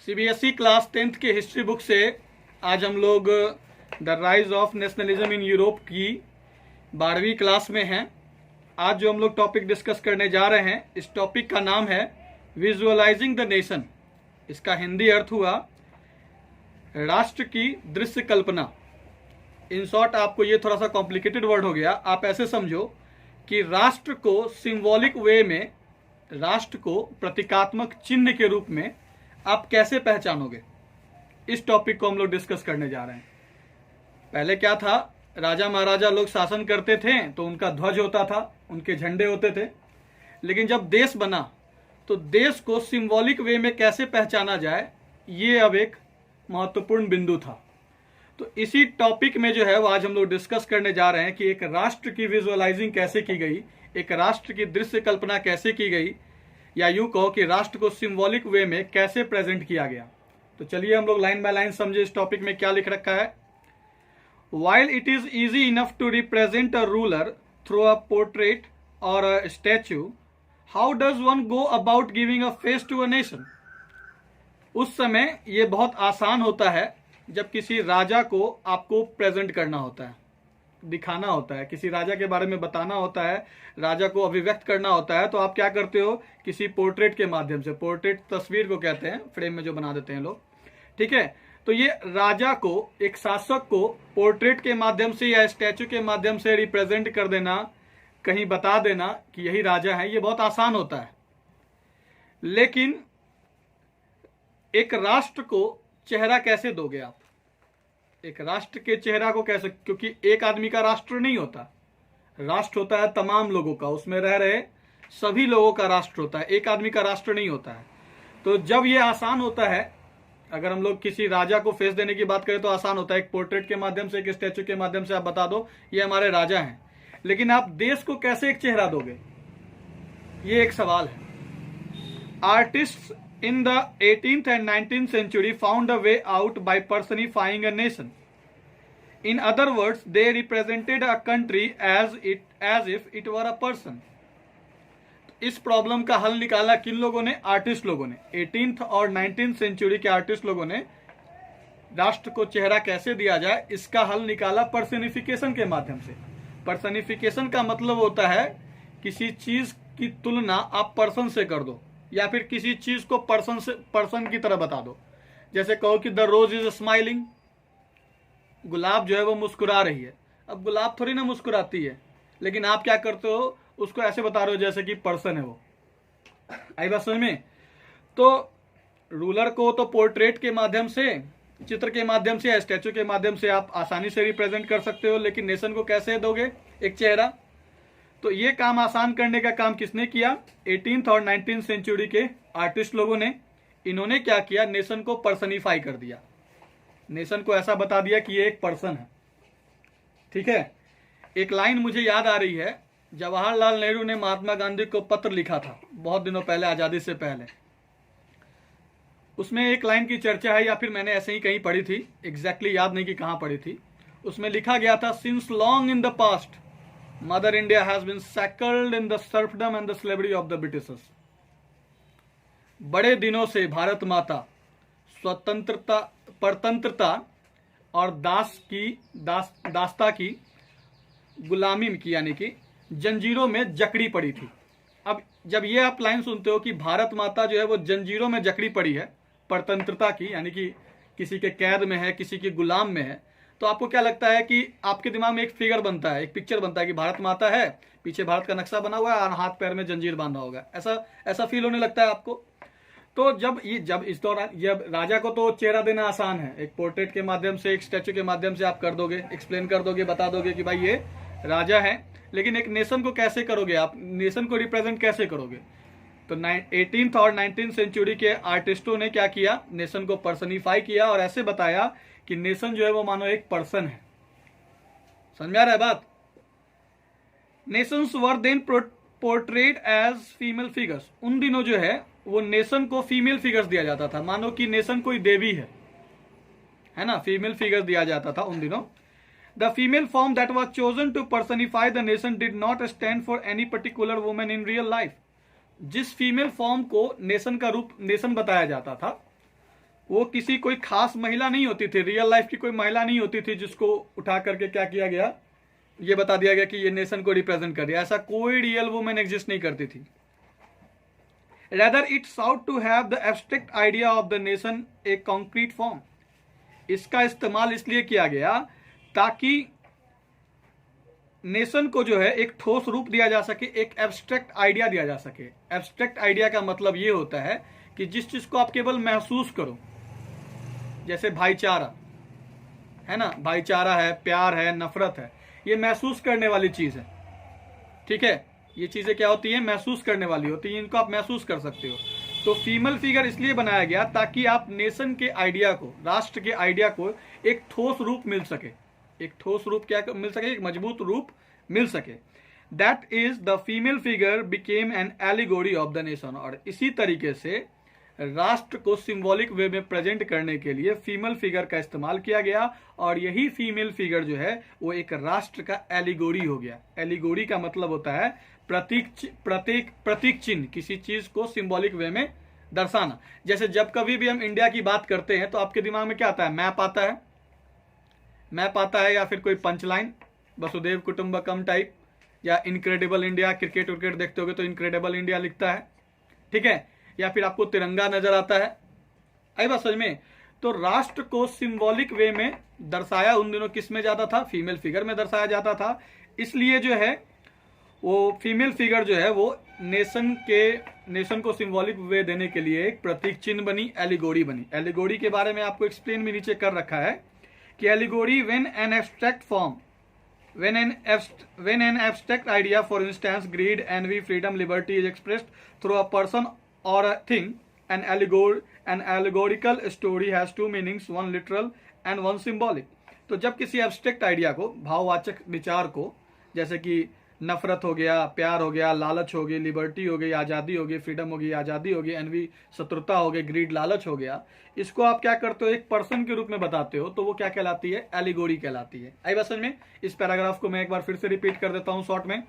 CBSE class 10th के history book से आज हम लोग the rise of nationalism in Europe की 12वीं क्लास में हैं। आज जो हम लोग टॉपिक डिस्कस करने जा रहे हैं, इस टॉपिक का नाम है विजुअलाइजिंग द नेशन। इसका हिंदी अर्थ हुआ राष्ट्र की दृश्य कल्पना। इन शॉर्ट आपको ये थोड़ा सा कॉम्प्लिकेटेड वर्ड हो गया। आप ऐसे समझो कि राष्ट्र को सिंबॉलिक वे में, राष्ट्र को प्रतीकात्मक चिन्ह के रूप में आप कैसे पहचानोगे, इस टॉपिक को हम लोग डिस्कस करने जा रहे हैं। पहले क्या था, राजा महाराजा लोग शासन करते थे तो उनका ध्वज होता था, उनके झंडे होते थे। लेकिन जब देश बना तो देश को सिंबॉलिक वे में कैसे पहचाना जाए, ये अब एक महत्वपूर्ण बिंदु था। तो इसी टॉपिक में जो है वो आज हम लोग डिस्कस करने जा रहे हैं कि एक राष्ट्र की विजुअलाइजिंग कैसे की गई, एक राष्ट्र की दृश्य कल्पना कैसे की गई, या यूं कहो कि राष्ट्र को सिंबॉलिक वे में कैसे प्रेजेंट किया गया। तो चलिए हम लोग लाइन बाय लाइन समझे इस टॉपिक में क्या लिख रखा है। While it is easy enough to represent a ruler through a portrait or a statue, how does one go about giving a face to a nation? उस समय ये बहुत आसान होता है जब किसी राजा को आपको प्रेजेंट करना होता है, दिखाना होता है, किसी राजा के बारे में बताना होता है, राजा को अभिव्यक्त करना होता है। तो आप क्या करते हो, किसी पोर्ट्रेट के माध्यम से, पोर्ट्रेट तस्वीर को कहते हैं, फ्रेम में जो बना देते हैं लोग, ठीक है। तो ये राजा को, एक शासक को पोर्ट्रेट के माध्यम से या स्टैचू के माध्यम से रिप्रेजेंट कर देना, कहीं बता देना कि यही राजा है, ये बहुत आसान होता है। लेकिन एक राष्ट्र को चेहरा कैसे दोगे आप, एक राष्ट्र के चेहरा को कैसे, क्योंकि एक आदमी का राष्ट्र नहीं होता, राष्ट्र होता है तमाम लोगों का, उसमें रह रहे सभी लोगों का राष्ट्र होता है, एक आदमी का राष्ट्र नहीं होता है। तो जब ये आसान होता है, अगर हम लोग किसी राजा को फेस देने की बात करें तो आसान होता है, एक पोर्ट्रेट के माध्यम से, एक स्टैचू के माध्यम से आप बता दो ये हमारे राजा हैं। लेकिन आप देश को कैसे एक चेहरा दोगे, ये एक सवाल है। Artist in the 18th and 19th century found a way out by personifying a nation. In other words, they represented a country as if it were a person. इस प्रॉब्लम का हल निकाला किन लोगों ने, आर्टिस्ट लोगों ने। 18th और 19th सेंचुरी के आर्टिस्ट लोगों ने राष्ट्र को चेहरा कैसे दिया जाए, इसका हल निकाला पर्सनिफिकेशन के माध्यम से। पर्सनिफिकेशन का मतलब होता है किसी चीज की तुलना आप पर्सन से कर दो, या फिर किसी चीज को पर्सन की तरह बता दो। जैसे कहो कि द रोज इज स्माइलिंग, गुलाब जो है वो मुस्कुरा रही है। अब गुलाब थोड़ी ना मुस्कुराती है, लेकिन आप क्या करते हो, उसको ऐसे बता रहे हो जैसे कि पर्सन है वो। आई बात समझ में? तो रूलर को तो पोर्ट्रेट के माध्यम से, चित्र के माध्यम से या स्टैचू के माध्यम से आप आसानी से रिप्रेजेंट कर सकते हो, लेकिन नेशन को कैसे दोगे एक चेहरा? तो ये काम आसान करने का काम किसने किया, 18th और 19th सेंचुरी के आर्टिस्ट लोगों ने। इन्होंने क्या किया, नेशन को पर्सनिफाई कर दिया, नेशन को ऐसा बता दिया कि ये एक पर्सन है। ठीक है, एक लाइन मुझे याद आ रही है, जवाहरलाल नेहरू ने महात्मा गांधी को पत्र लिखा था बहुत दिनों पहले, आजादी से पहले। उसमें एक लाइन की चर्चा है, या फिर मैंने ऐसे ही कहीं पढ़ी थी, एग्जैक्टली याद नहीं कि कहां पढ़ी थी। उसमें लिखा गया था, since long in the past Mother India has been shackled in the serfdom and the slavery of the Britishers. बड़े दिनों से भारत माता स्वतंत्रता, परतंत्रता और दासता की गुलामी की, यानी कि जंजीरों में जकड़ी पड़ी थी। अब जब ये आप लाइन सुनते हो कि भारत माता जो है वो जंजीरों में जकड़ी पड़ी है, परतंत्रता की, यानी कि किसी के कैद में है, किसी के गुलाम में है, तो आपको क्या लगता है कि आपके दिमाग में एक फिगर बनता है, एक पिक्चर बनता है कि भारत माता है, पीछे भारत का नक्शा बना हुआ है और हाथ पैर में जंजीर बांधा होगा, ऐसा फील होने लगता है आपको। तो जब इस दौरान, जब राजा को तो चेहरा देना आसान है, एक पोर्ट्रेट के माध्यम से, एक स्टैचू के माध्यम से आप कर दोगे, एक्सप्लेन कर दोगे, बता दोगे कि भाई ये राजा है। लेकिन एक नेशन को कैसे करोगे आप, नेशन को रिप्रेजेंट कैसे करोगे? तो 18th और 19th सेंचुरी के आर्टिस्टों ने क्या किया, नेशन को पर्सनिफाई किया और ऐसे बताया कि नेशन जो है वो मानो एक पर्सन है। समझ में आ रहा है बात? Nations were then portrait as female figures. उन दिनों जो है वो नेशन को फीमेल फिगर्स दिया जाता था, मानो कि नेशन कोई देवी है ना, फीमेल फिगर्स दिया जाता था उन दिनों। The female form that was chosen to personify the nation did not stand for any particular women in real life. जिस फीमेल फॉर्म को नेशन का रूप, नेशन बताया जाता था, वो किसी कोई खास महिला नहीं होती थी, रियल लाइफ की कोई महिला नहीं होती थी जिसको उठा करके क्या किया गया, ये बता दिया गया कि ये नेशन को रिप्रेजेंट कर रही है। ऐसा कोई रियल वुमेन एग्जिस्ट नहीं करती थी। Rather it sought to have the abstract idea of the nation a concrete form। इसका इस्तेमाल इसलिए किया गया ताकि नेशन को जो है एक ठोस रूप दिया जा सके, एक एब्स्ट्रैक्ट आइडिया दिया जा सके। एब्स्ट्रैक्ट आइडिया का मतलब ये होता है कि जिस चीज को आप केवल महसूस करो, जैसे भाईचारा है ना, भाईचारा है, प्यार है, नफरत है, ये महसूस करने वाली चीज है। ठीक है, ये चीजें क्या होती है, महसूस करने वाली होती है, इनको आप महसूस कर सकते हो। तो फीमेल फिगर इसलिए बनाया गया ताकि आप नेशन के आइडिया को, राष्ट्र के आइडिया को एक ठोस रूप मिल सके, एक ठोस रूप क्या मिल सके, एक मजबूत रूप मिल सके। That is the female figure became an allegory of the nation. और इसी तरीके से राष्ट्र को सिंबॉलिक वे में प्रेजेंट करने के लिए फीमेल फिगर का इस्तेमाल किया गया, और यही फीमेल फिगर जो है वो एक राष्ट्र का एलिगोरी हो गया। एलिगोरी का मतलब होता है प्रतीक चिन्ह, किसी चीज को सिंबॉलिक वे में दर्शाना। जैसे जब कभी भी हम इंडिया की बात करते हैं तो आपके दिमाग में क्या आता है, मैप आता है, मैप आता है, या फिर कोई पंचलाइन, वसुदेव कुटुंबकम टाइप, या इनक्रेडिबल इंडिया, क्रिकेट विकेट देखते होगे तो इनक्रेडिबल इंडिया लिखता है। ठीक है, या फिर आपको तिरंगा नजर आता है। आई बात समझ में? तो राष्ट्र को सिंबॉलिक वे में दर्शाया उन दिनों किस में जाता था, फीमेल फिगर में दर्शाया जाता था। इसलिए जो है वो फीमेल फिगर जो है वो नेशन को सिंबॉलिक वे देने के लिए एक प्रतीक चिन्ह बनी, एलिगोरी बनी। एलिगोरी के बारे में आपको एक्सप्लेन भी नीचे कर रखा है कि allegory when an abstract form, when an abstract idea, for instance greed, envy, freedom, liberty, is expressed through a person or a thing, an allegorical story has two meanings, one literal and one symbolic। तो जब किसी abstract idea को, भाववाचक विचार को, जैसे कि नफरत हो गया, प्यार हो गया, लालच हो गई, लिबर्टी हो गई, आज़ादी हो गई, फ्रीडम हो गई, आज़ादी हो गई, एनवी शत्रुता हो गई, ग्रीड लालच हो गया, इसको आप क्या करते हो, एक पर्सन के रूप में बताते हो, तो वो क्या कहलाती है, एलिगोरी कहलाती है। आई बात समझ में? इस पैराग्राफ को मैं एक बार फिर से रिपीट कर देता हूं शॉर्ट में,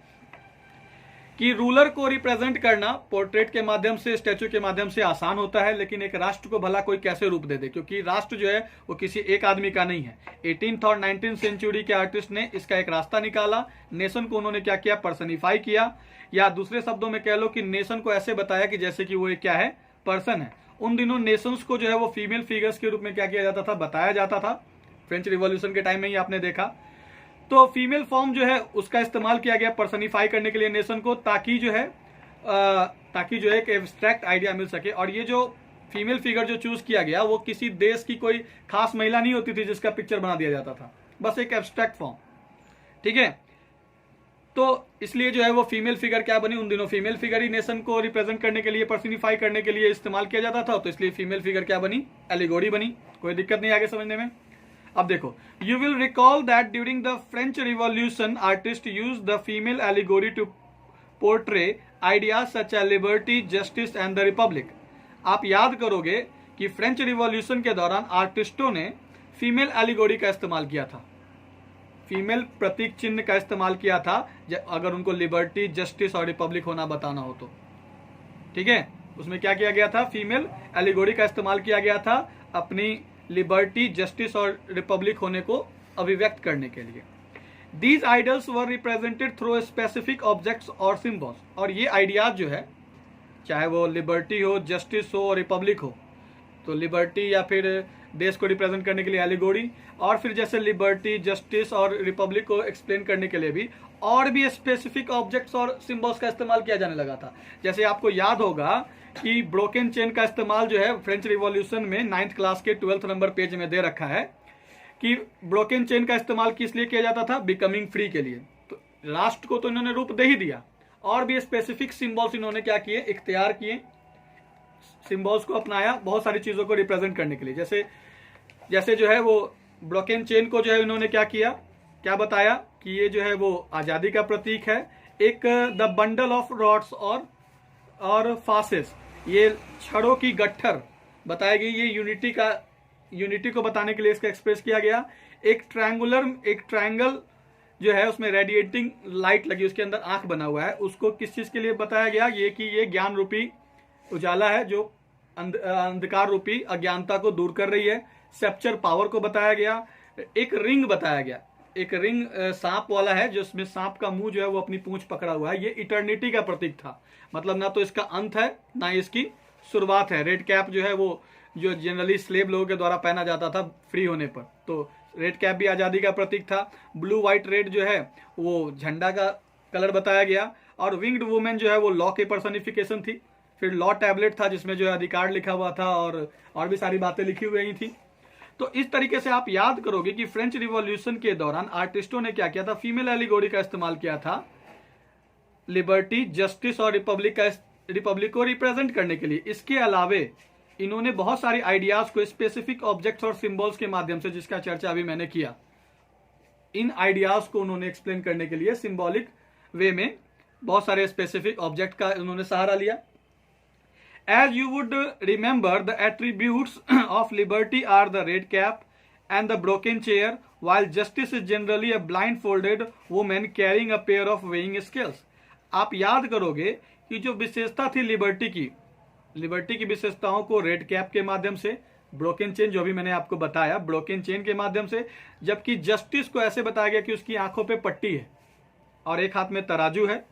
कि रूलर को रिप्रेजेंट करना पोर्ट्रेट के माध्यम से, स्टैचू के माध्यम से आसान होता है, लेकिन एक राष्ट्र को भला कोई कैसे रूप दे दे, क्योंकि राष्ट्र जो है वो किसी एक आदमी का नहीं है। 18th और 19th सेंचुरी के आर्टिस्ट ने इसका एक रास्ता निकाला। नेशन को उन्होंने क्या किया, पर्सनिफाई किया, या दूसरे शब्दों में कह लो कि नेशन को ऐसे बताया कि जैसे कि वो एक क्या है, पर्सन है। उन दिनों नेशंस को जो है वो फीमेल फिगर्स के रूप में क्या किया जाता था, बताया जाता था। फ्रेंच रिवॉल्यूशन के टाइम में ही आपने देखा। तो फीमेल फॉर्म जो है उसका इस्तेमाल किया गया पर्सनिफाई करने के लिए नेशन को, ताकि जो है एक एब्स्ट्रैक्ट आइडिया मिल सके। और ये जो फीमेल फिगर जो चूज किया गया वो किसी देश की कोई खास महिला नहीं होती थी जिसका पिक्चर बना दिया जाता था, बस एक एब्स्ट्रैक्ट फॉर्म। ठीक है, तो इसलिए जो है वो फीमेल फिगर क्या बनी, उन दिनों फीमेल फिगर ही नेशन को रिप्रेजेंट करने के लिए, पर्सनिफाई करने के लिए इस्तेमाल किया जाता था। तो इसलिए फीमेल फिगर क्या बनी, एलिगोरी बनी। कोई दिक्कत नहीं आगे समझने में। अब देखो, you will recall that during the French revolution artist use the female allegory to portray ideas such as liberty, justice and the republic. आप याद करोगे कि फ्रेंच रिवॉल्यूशन के दौरान आर्टिस्टों ने फीमेल एलिगोरी का इस्तेमाल किया था, फीमेल प्रतीक चिन्ह का इस्तेमाल किया था, अगर उनको लिबर्टी, जस्टिस और रिपब्लिक होना बताना हो तो। ठीक है, उसमें क्या किया गया था, फीमेल एलिगोरी का इस्तेमाल किया गया था अपनी लिबर्टी, जस्टिस और रिपब्लिक होने को अभिव्यक्त करने के लिए। These ideals were represented through specific objects और सिंबल्स। और ये आइडियाज जो है, चाहे वो लिबर्टी हो, जस्टिस हो, रिपब्लिक हो, तो लिबर्टी या फिर देश को रिप्रेजेंट करने के लिए एलिगोरी, और फिर जैसे लिबर्टी, जस्टिस और रिपब्लिक को एक्सप्लेन करने के लिए भी और भी स्पेसिफिक ऑब्जेक्ट्स और सिंबल्स का इस्तेमाल किया जाने लगा था। जैसे आपको याद होगा कि ब्रोकन चेन का इस्तेमाल जो है फ्रेंच रिवॉल्यूशन में 9th क्लास के 12th नंबर पेज में दे रखा है कि ब्रोकन चेन का इस्तेमाल किस लिए किया जाता था, बिकमिंग फ्री के लिए। तो राष्ट्र को तो इन्होंने रूप दे ही दिया, और भी स्पेसिफिक सिंबल्स इन्होंने क्या किए, इख्तियार किए, सिंबल्स को अपनाया बहुत सारी चीजों को रिप्रेजेंट करने के लिए। जैसे जो है वो ब्रोकन चेन को जो है इन्होंने क्या किया, क्या बताया कि ये जो है वो आजादी का प्रतीक है। एक द बंडल ऑफ रॉड्स और फासेस, ये छड़ों की गट्ठर बताई गई, ये यूनिटी को बताने के लिए इसका एक्सप्रेस किया गया। एक ट्रायंगल जो है उसमें रेडिएटिंग लाइट लगी, उसके अंदर आंख बना हुआ है, उसको किस चीज के लिए बताया गया, ये कि ये ज्ञान रूपी उजाला है जो अंधकार रूपी अज्ञानता को दूर कर रही है। सेप्चर पावर को बताया गया। एक रिंग बताया गया, एक रिंग सांप वाला है, जिसमें सांप का मुंह जो है वो अपनी पूंछ पकड़ा हुआ है। ये इटर्निटी का प्रतीक था, मतलब ना तो इसका अंत है ना इसकी शुरुआत है। रेड कैप जो है वो जो जनरली स्लेव लोगों के द्वारा पहना जाता था फ्री होने पर, तो रेड कैप भी आजादी का प्रतीक था। ब्लू व्हाइट रेड जो है वो झंडा का कलर बताया गया। और विंग्ड वुमेन जो है वो लॉ की पर्सनिफिकेशन थी। फिर लॉ टैबलेट था जिसमें जो है अधिकार लिखा हुआ था और भी सारी बातें लिखी हुई थी। तो इस तरीके से आप याद करोगे कि फ्रेंच रिवॉल्यूशन के दौरान आर्टिस्टों ने क्या किया था, फीमेल एलिगोरी का इस्तेमाल किया था लिबर्टी, जस्टिस और रिपब्लिक को रिप्रेजेंट करने के लिए। इसके अलावे इन्होंने बहुत सारे आइडियाज को स्पेसिफिक ऑब्जेक्ट्स और सिंबल्स के माध्यम से, जिसका चर्चा अभी मैंने किया, इन आइडियाज को उन्होंने एक्सप्लेन करने के लिए सिंबॉलिक वे में बहुत सारे स्पेसिफिक ऑब्जेक्ट का उन्होंने सहारा लिया। As you would remember, the attributes of liberty are the red cap and the broken chair, while justice is generally a blindfolded woman carrying a pair of weighing scales. आप याद करोगे कि जो विशेषता थी लिबर्टी की विशेषताओं को रेड कैप के माध्यम से, ब्रोकन चेन जो अभी मैंने आपको बताया, ब्रोकन चेन के माध्यम से, जबकि जस्टिस को ऐसे बताया गया कि उसकी आंखों पे पट्टी है और एक हाथ में तराजू है।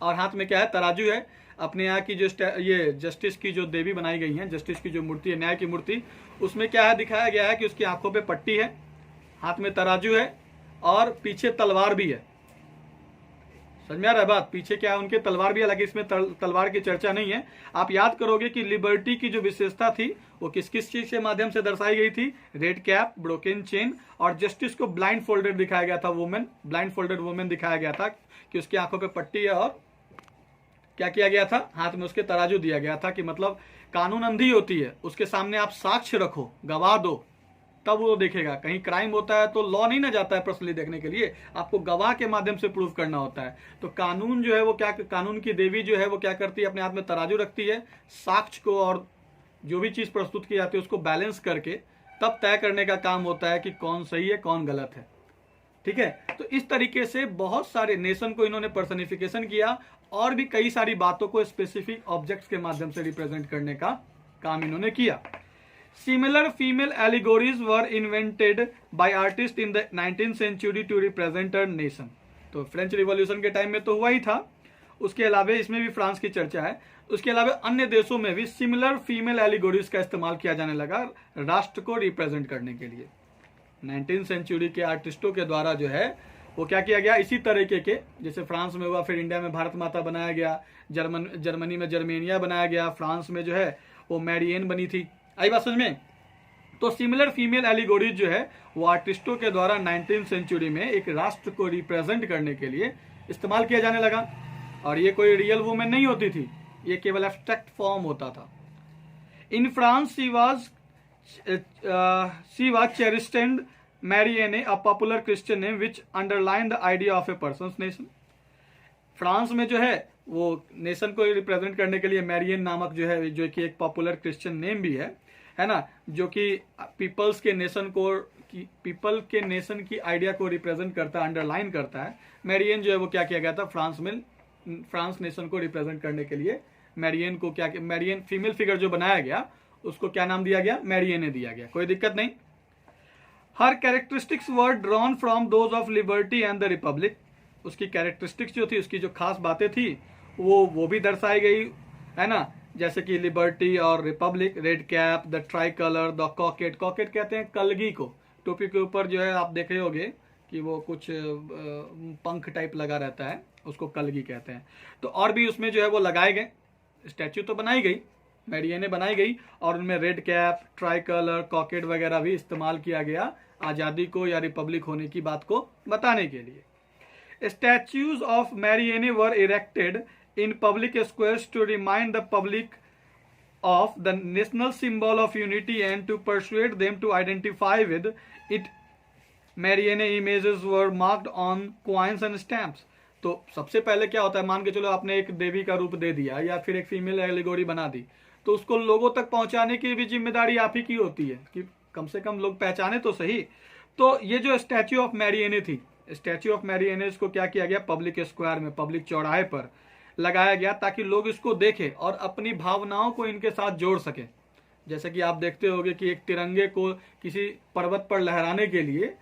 और हाथ में क्या है, तराजू है। अपने यहाँ की जो ये जस्टिस की जो देवी बनाई गई है, जस्टिस की जो मूर्ति है, न्याय की मूर्ति, उसमें क्या है, दिखाया गया है कि उसकी आंखों पे पट्टी है, हाथ में तराजू है और पीछे तलवार भी है। समझ में आ रहा है बात, पीछे क्या है, उनके तलवार भी, हालांकि इसमें तलवार की चर्चा नहीं है। आप याद करोगे कि लिबर्टी की जो विशेषता थी वो किस किस चीज के माध्यम से दर्शाई गई थी, रेड कैप, ब्रोकन चेन, और जस्टिस को ब्लाइंड फोल्डेड दिखाया गया था, वुमेन, ब्लाइंड फोल्डेड वुमेन दिखाया गया था कि उसकी आंखों पे पट्टी है और क्या किया गया था, हाथ में उसके तराजू दिया गया था कि मतलब कानून अंधी होती है, उसके सामने आप साक्ष्य रखो, गवाह दो, तब वो देखेगा। कहीं क्राइम होता है तो लॉ नहीं ना जाता है पर्सनली देखने के लिए, आपको गवाह के माध्यम से प्रूव करना होता है। तो कानून जो है वो क्या, कानून की देवी जो है वो क्या करती है, अपने हाथ में तराजू रखती है, साक्ष्य को और जो भी चीज प्रस्तुत की जाती है उसको बैलेंस करके तब तय करने का काम होता है कि कौन सही है कौन गलत है। ठीक है, तो इस तरीके से बहुत सारे नेशन को इन्होंने पर्सनिफिकेशन किया और भी कई सारी बातों को स्पेसिफिक ऑब्जेक्ट्स के माध्यम से रिप्रेजेंट करने का काम इन्होंने किया। Similar female allegories were invented by artist in the 19th century to represent a nation. तो फ्रेंच रिवॉल्यूशन के टाइम में तो हुआ ही था, उसके अलावा इसमें भी फ्रांस की चर्चा है, उसके अलावा अन्य देशों में भी सिमिलर फीमेल एलिगोरीज का इस्तेमाल किया जाने लगा राष्ट्र को रिप्रेजेंट करने के लिए। 19th सेंचुरी के आर्टिस्टों के द्वारा जो है वो क्या किया गया, इसी तरीके के, जैसे फ्रांस में हुआ, फिर इंडिया में भारत माता बनाया गया, जर्मनी में जर्मेनिया बनाया गया, फ्रांस में जो है वो मैरियन बनी थी। आई बात समझ में? तो सिमिलर फीमेल एलिगोरीज जो है वो आर्टिस्टों के द्वारा 19th सेंचुरी में एक राष्ट्र को रिप्रेजेंट करने के लिए इस्तेमाल किया जाने लगा। और ये कोई रियल वुमेन नहीं होती थी, ये केवल एब्स्ट्रैक्ट फॉर्म होता था। In France she was christened Marianne, a popular Christian name which underline the idea of a person nation. France में जो है वो नेशन को रिप्रेजेंट करने के लिए मैरियन नामक जो है, जो कि एक पॉपुलर क्रिश्चियन नेम भी है ना, जो कि पीपल के नेशन की आइडिया को रिप्रेजेंट करता है, अंडरलाइन करता है। मैरियन जो है वो क्या किया गया था, फ्रांस नेशन को रिप्रेजेंट करने के लिए मैरियन को क्या, मैरियन फीमेल फिगर जो बनाया गया उसको क्या नाम दिया गया, मैरियने दिया गया। कोई दिक्कत नहीं। हर characteristics were drawn from those of liberty and the republic. उसकी कैरेक्टरिस्टिक्स जो थी, उसकी जो खास बातें थी वो भी दर्शाई गई, है ना, जैसे कि लिबर्टी और republic, red cap, the tricolour, the cockade. Cockade कहते हैं कलगी को, टोपी के ऊपर जो है आप देखे होगे कि वो कुछ पंख टाइप लगा रहता है, उसको कलगी कहते हैं। तो और भी उसमें जो है वो लगाए गए, स्टैच्यू तो बनाई गई, मैरियने बनाई गई, और उनमें रेड कैप, ट्राई कलर, कॉकेट वगैरह भी इस्तेमाल किया गया आज़ादी को या रिपब्लिक होने की बात को बताने के लिए। Statues of Marianne were erected in public squares to remind the public of the national symbol of unity and to persuade them to identify with it. Marianne images were marked on coins and stamps. तो सबसे पहले क्या होता है, मान के चलो आपने एक देवी का रूप दे दिया या फिर एक फीमेल एलिगोरी बना दी, तो उसको लोगों तक पहुंचाने की भी जिम्मेदारी आप ही की होती है कि कम से कम लोग पहचाने तो सही। तो ये जो स्टैच्यू ऑफ मैरियने थी, स्टैच्यू ऑफ मैरियने को क्या किया गया, पब्लिक स्क्वायर में, पब्लिक चौराहे पर लगाया गया ताकि लोग इसको देखें और अपनी भावनाओं को इनके साथ जोड़ सकें। जैसे कि आप देखते होंगे कि एक तिरंगे को किसी पर्वत पर लहराने के लिए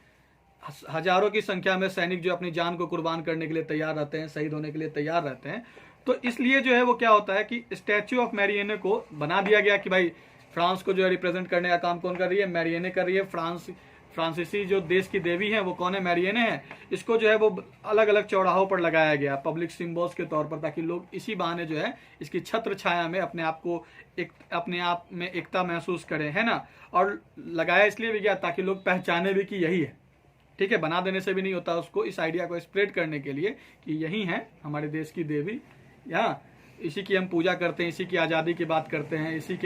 हजारों की संख्या में सैनिक जो अपनी जान को कुर्बान करने के लिए तैयार रहते हैं, शहीद होने के लिए तैयार रहते हैं। तो इसलिए जो है वो क्या होता है कि स्टैच्यू ऑफ मैरियने को बना दिया गया कि भाई फ्रांस को जो है रिप्रेजेंट करने का काम कौन कर रही है, मैरियने कर रही है। फ्रांसीसी जो देश की देवी है वो कौन है, मैरियने है। इसको जो है वो अलग अलग चौराहों पर लगाया गया पब्लिक सिंबल्स के तौर पर, ताकि लोग इसी बहाने जो है इसकी छत्र छाया में अपने आप को अपने आप में एकता महसूस करें, है ना। और लगाया इसलिए भी गया ताकि लोग पहचाने भी कि यही है, ठीक है। बना देने से भी नहीं होता, उसको इस आइडिया को स्प्रेड करने के लिए कि यही है हमारे देश की देवी, या इसी की हम पूजा करते हैं, इसी की आज़ादी की बात करते हैं, इसी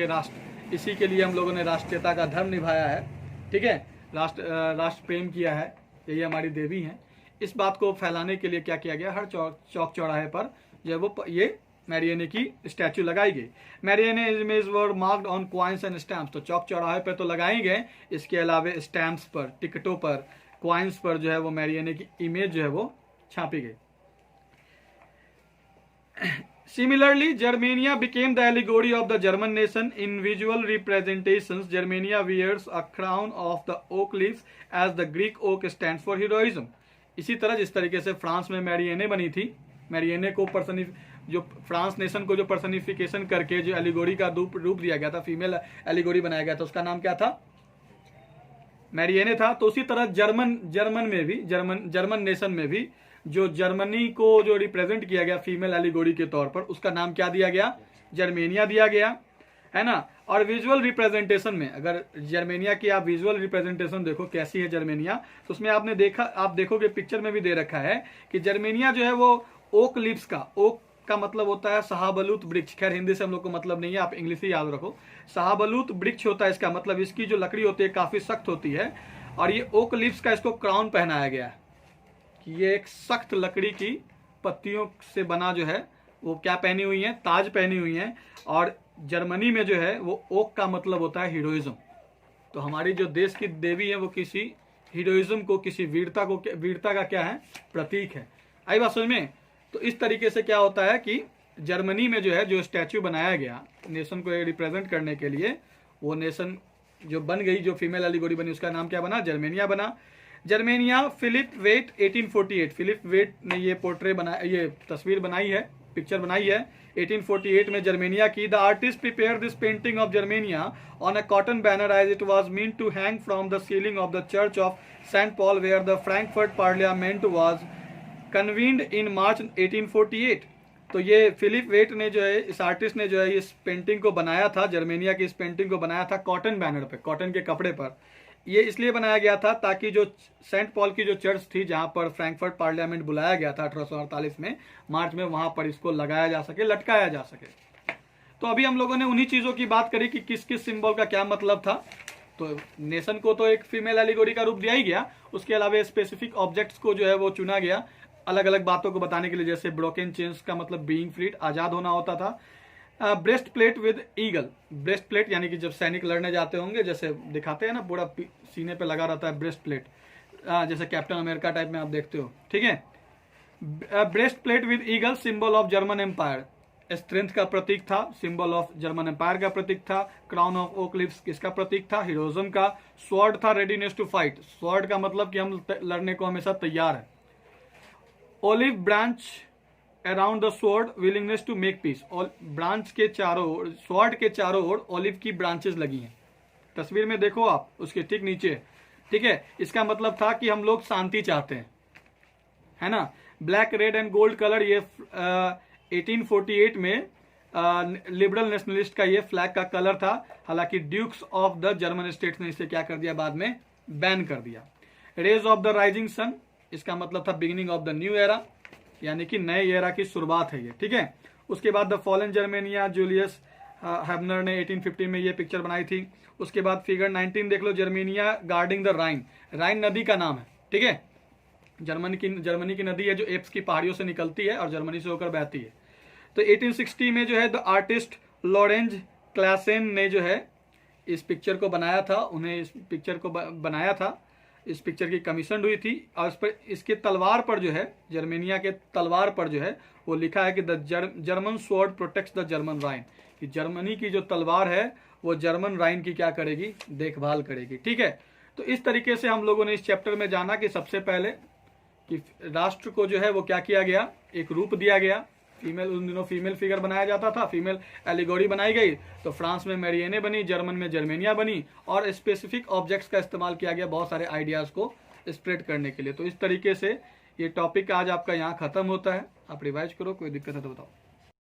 के लिए हम लोगों ने राष्ट्रीयता का धर्म निभाया है, ठीक है, राष्ट्र प्रेम किया है, यही हमारी देवी हैं। इस बात को फैलाने के लिए क्या किया गया, हर चौक चौराहे पर जो है वो ये मैरियने की स्टैचू लगाई गई। Marianne image were marked on coins and stamps, तो चौक चौराहे पर तो लगाई गए, इसके अलावा स्टैम्प्स पर, टिकटों पर, कॉइन्स पर जो है वो मैरियने की इमेज जो है वो छापी गई। Similarly, Germania became the allegory of the German nation. In visual representations, Germania wears a crown of the oak leaves as the Greek oak stands for heroism. इसी तरह जिस तरीके से फ्रांस में मैरियने बनी थी, मैरियने को जो फ्रांस नेशन को जो पर्सनिफिकेशन करके जो एलिगोरी का रूप दिया गया था, फीमेल एलिगोरी बनाया गया था, उसका नाम क्या था, मैरियने था। तो उसी तरह जर्मन नेशन में भी जो जर्मनी को जो रिप्रेजेंट किया गया फीमेल एलिगोरी के तौर पर, उसका नाम क्या दिया गया, जर्मेनिया दिया गया, है ना। और विजुअल रिप्रेजेंटेशन में अगर जर्मेनिया की आप विजुअल रिप्रेजेंटेशन देखो कैसी है जर्मेनिया, तो उसमें आप देखोगे पिक्चर में भी दे रखा है कि जर्मेनिया जो है वो ओक लिप्स का, ओक का मतलब होता है शाहबलूत वृक्ष, खैर हिंदी से हम लोग को मतलब नहीं है, आप इंग्लिश ही याद रखो। शाहबलूत वृक्ष होता है, इसका मतलब इसकी जो लकड़ी होती है काफी सख्त होती है, और ये ओक लिप्स का इसको क्राउन पहनाया गया है कि ये एक सख्त लकड़ी की पत्तियों से बना जो है वो क्या पहनी हुई है, ताज पहनी हुई है। और जर्मनी में जो है वो ओक का मतलब होता है हीरोइज्म। तो हमारी जो देश की देवी है वो किसी हीरोइज्म को, किसी वीरता का क्या है, प्रतीक है। आई बात समझ में। तो इस तरीके से क्या होता है कि जर्मनी में जो है जो स्टैच्यू बनाया गया नेशन को रिप्रेजेंट करने के लिए, वो नेशन जो बन गई, जो फीमेल एलिगोरी बनी, उसका नाम क्या बना, जर्मेनिया बना। Germania Philip Veit 1848, Philip Veit ने ये पोर्ट्रे बनाया, ये तस्वीर बनाई है, पिक्चर बनाई है 1848 में जर्मेनिया की। The artist prepare this painting of Germania on a cotton banner as it was meant to hang from the ceiling of the church of Saint Paul where the Frankfurt parliament was convened in March 1848। तो ये Philip Veit ने जो है, इस artist ने जो है इस पेंटिंग को बनाया था, जर्मेनिया की इस पेंटिंग को बनाया था कॉटन बैनर पे, कॉटन के कपड़े पर। ये इसलिए बनाया गया था ताकि जो सेंट पॉल की जो चर्च थी जहां पर फ्रैंकफर्ट पार्लियामेंट बुलाया गया था 1848 में मार्च में, वहां पर इसको लगाया जा सके, लटकाया जा सके। तो अभी हम लोगों ने उन्हीं चीजों की बात करी कि किस किस सिंबल का क्या मतलब था। तो नेशन को तो एक फीमेल एलिगोरी का रूप दिया ही गया, उसके अलावा स्पेसिफिक ऑब्जेक्ट्स को जो है वो चुना गया अलग अलग बातों को बताने के लिए। जैसे ब्रोकन चेन्स का मतलब बीइंग फ्रीड, आजाद होना होता था। Breast plate with eagle, breast plate यानी कि जब सैनिक लड़ने जाते होंगे, जैसे दिखाते हैं ना पूरा सीने पे लगा रहता है ब्रेस्ट प्लेट, जैसे कैप्टन अमेरिका टाइप में आप देखते हो, ठीक है। Breast plate with eagle symbol of German empire, strength का प्रतीक था, सिंबल ऑफ जर्मन एम्पायर का प्रतीक था। क्राउन ऑफ ओक लीव्स किसका प्रतीक था, हीरोइज्म का। स्वॉर्ड था रेडीनेस टू फाइट, स्वॉर्ड का मतलब कि हम लड़ने को हमेशा तैयार है। Olive branch around the sword willingness to make peace, और ब्रांच के चारों ओर, स्वॉर्ड के चारों ओर ओलिव की ब्रांचेस लगी हैं, तस्वीर में देखो आप, उसके ठीक नीचे, ठीक है। इसका मतलब था कि हम लोग शांति चाहते हैं, है ना। Black red and gold colour, ये 1848 में लिबरल नेशनलिस्ट का ये फ्लैग का कलर था। हालांकि dukes of the German states ने इसे क्या कर दिया, बाद में बैन कर दिया। Rays of the rising sun, इसका मतलब था beginning of the new era, यानी कि नए एरा की शुरुआत है ये, ठीक है। उसके बाद द फॉलन जर्मेनिया, जूलियस हैबनर ने 1850 में ये पिक्चर बनाई थी। उसके बाद फिगर 19 देख लो, जर्मेनिया गार्डिंग द राइन, राइन नदी का नाम है, ठीक है। जर्मनी की नदी है जो एप्स की पहाड़ियों से निकलती है और जर्मनी से होकर बहती है। तो 1860 में जो है द आर्टिस्ट लॉरेंज क्लासेन ने जो है इस पिक्चर को बनाया था, उन्हें इस पिक्चर को बनाया था इस पिक्चर की कमीशन हुई थी और इस पर इसके तलवार पर जो है, जर्मेनिया के तलवार पर जो है वो लिखा है कि the German sword protects the German Rhine, कि जर्मनी की जो तलवार है वो जर्मन राइन की क्या करेगी, देखभाल करेगी। ठीक है, तो इस तरीके से हम लोगों ने इस चैप्टर में जाना कि सबसे पहले कि राष्ट्र को जो है वो क्या किया गया, एक रूप दिया गया। फीमेल, उन दिनों फीमेल फिगर बनाया जाता था, फीमेल एलिगोरी बनाई गई, तो फ्रांस में मैरियने बनी, जर्मन में जर्मेनिया बनी, और स्पेसिफिक ऑब्जेक्ट्स का इस्तेमाल किया गया बहुत सारे आइडियाज़ को स्प्रेड करने के लिए। तो इस तरीके से ये टॉपिक आज आपका यहाँ खत्म होता है। आप रिवाइज करो, कोई दिक्कत है तो बताओ।